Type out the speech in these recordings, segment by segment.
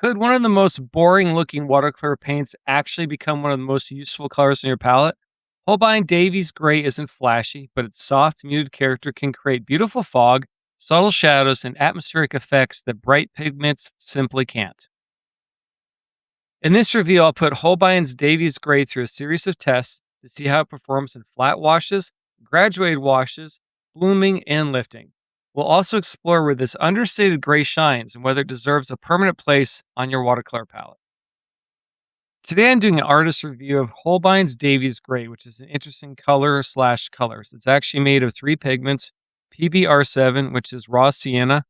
Could one of the most boring looking watercolor paints actually become one of the most useful colors in your palette? Holbein Davy's gray isn't flashy, but its soft, muted character can create beautiful fog, subtle shadows, and atmospheric effects that bright pigments simply can't. In this review, I'll put Holbein's Davy's gray through a series of tests to see how it performs in flat washes, graduated washes, blooming, and lifting. We'll also explore where this understated gray shines and whether it deserves a permanent place on your watercolor palette. Today I'm doing an artist review of Holbein's Davy's Gray, which is an interesting color/colors. It's actually made of three pigments: PBR7, which is raw sienna;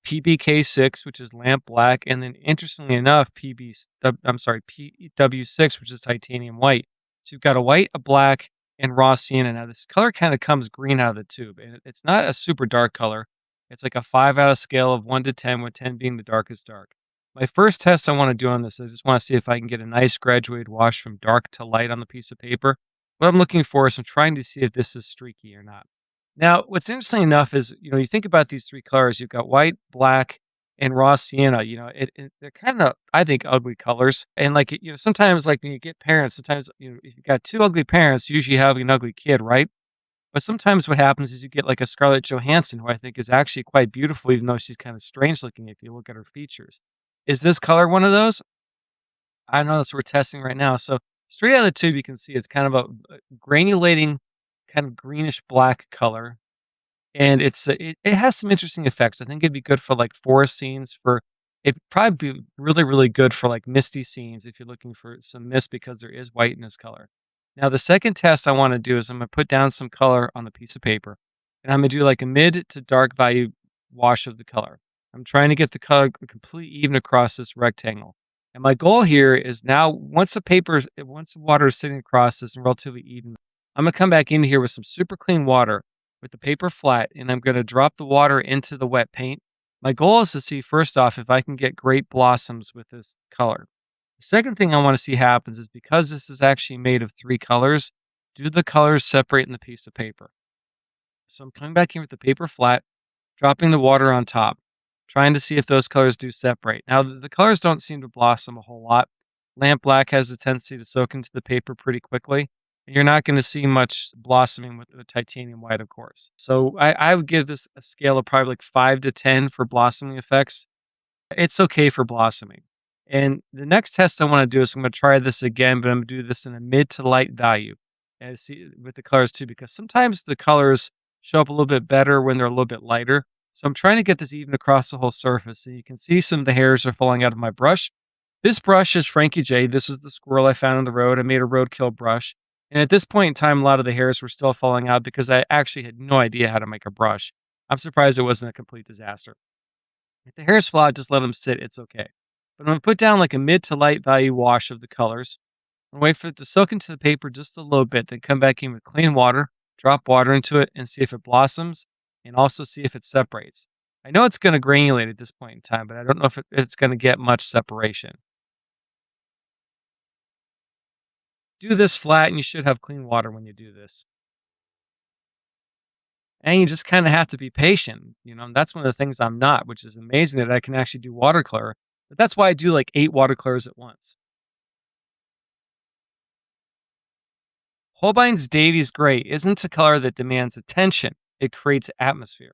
PBK6, which is lamp black; and then interestingly enough, PW6, which is titanium white. So you've got a white, a black, and raw sienna. Now this color kind of comes green out of the tube, and it's not a super dark color. It's like a 5 out of scale of 1 to 10, with 10 being the darkest dark. My first test I want to do on this, I just want to see if I can get a nice graduated wash from dark to light on the piece of paper. What I'm looking for is I'm trying to see if this is streaky or not. Now, what's interesting enough is, you think about these three colors, you've got white, black, and raw sienna. They're kind of, I think, ugly colors. And sometimes like when you get parents, sometimes, if you've got two ugly parents, you usually have an ugly kid, right? But sometimes what happens is you get like a Scarlett Johansson, who I think is actually quite beautiful, even though she's kind of strange looking if you look at her features. Is this color one of those? I know that's what we're testing right now. So straight out of the tube, you can see it's kind of a granulating, kind of greenish black color, and it has some interesting effects. I think it'd be good for like forest scenes. It'd probably be really really good for like misty scenes if you're looking for some mist because there is white in this color. Now the second test I want to do is I'm going to put down some color on the piece of paper, and I'm going to do like a mid to dark value wash of the color. I'm trying to get the color completely even across this rectangle. And my goal here is now, once the water is sitting across this and relatively even, I'm going to come back in here with some super clean water with the paper flat, and I'm going to drop the water into the wet paint. My goal is to see, first off, if I can get great blossoms with this color. The second thing I want to see happens is, because this is actually made of three colors, do the colors separate in the piece of paper? So I'm coming back in with the paper flat, dropping the water on top, trying to see if those colors do separate. Now, the colors don't seem to blossom a whole lot. Lamp black has a tendency to soak into the paper pretty quickly. And you're not going to see much blossoming with the titanium white, of course. So I would give this a scale of probably like 5 to 10 for blossoming effects. It's okay for blossoming. And the next test I want to do is I'm going to try this again, but I'm going to do this in a mid to light value, and see with the colors too, because sometimes the colors show up a little bit better when they're a little bit lighter. So I'm trying to get this even across the whole surface. And you can see some of the hairs are falling out of my brush. This brush is Frankie J. This is the squirrel I found on the road. I made a roadkill brush. And at this point in time, a lot of the hairs were still falling out because I actually had no idea how to make a brush. I'm surprised it wasn't a complete disaster. If the hairs fall out, just let them sit. It's okay. But I'm going to put down like a mid to light value wash of the colors and wait for it to soak into the paper just a little bit. Then come back in with clean water, drop water into it, and see if it blossoms, and also see if it separates. I know it's going to granulate at this point in time, but I don't know if it's going to get much separation. Do this flat, and you should have clean water when you do this. And you just kind of have to be patient. That's one of the things I'm not, which is amazing that I can actually do watercolor. But that's why I do like 8 watercolors at once. Holbein's Davy's Gray isn't a color that demands attention. It creates atmosphere.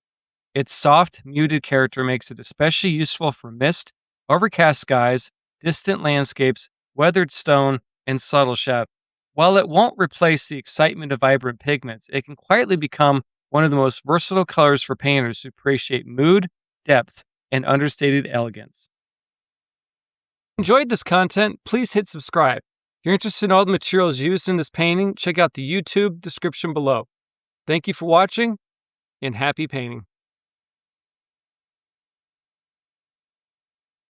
Its soft, muted character makes it especially useful for mist, overcast skies, distant landscapes, weathered stone, and subtle shadow. While it won't replace the excitement of vibrant pigments, it can quietly become one of the most versatile colors for painters who appreciate mood, depth, and understated elegance. If you enjoyed this content, please hit subscribe. If you're interested in all the materials used in this painting, check out the YouTube description below. Thank you for watching, and happy painting.